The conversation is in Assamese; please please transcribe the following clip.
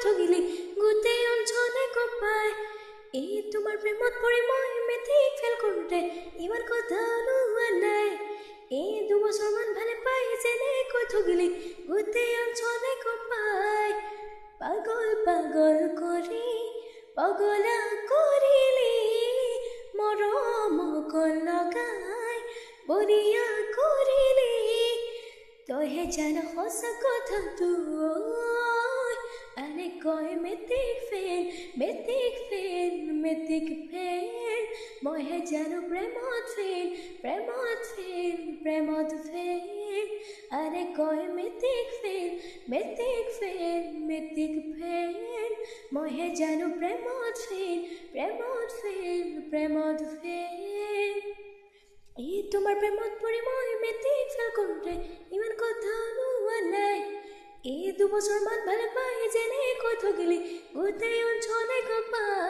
থগিলি গোটেই অঞ্চলে কপাই এই তোমাৰ প্ৰেমত পৰি মই মেট্ৰিক ফেল কৰোঁতে ইমান কথা নোহোৱা নাই এই 2 বছৰমান ভালে পাই যেনেকৈ থগিলি গোটেই অঞ্চলে কপাই পাগল পাগল কৰি পগলা কৰিলি মৰম লগাই বৰিয়া কৰিলি তইহে জান সঁচা কথাটো আনে কয় মেট্ৰিক ফেল মইহে জানো প্ৰেমত ফেল আনে কয় মেট্ৰিক ফেল মইহে জানো প্ৰেমত ফেল এই তোমাৰ প্ৰেমত পৰি মই মেট্ৰিক ফেল কৰোঁতে ইমান কথা নোহোৱা নাই এই 2 বছৰমান ভালে পাই যেনেকৈ থগিলি গোটেই অঞ্চলে কপাই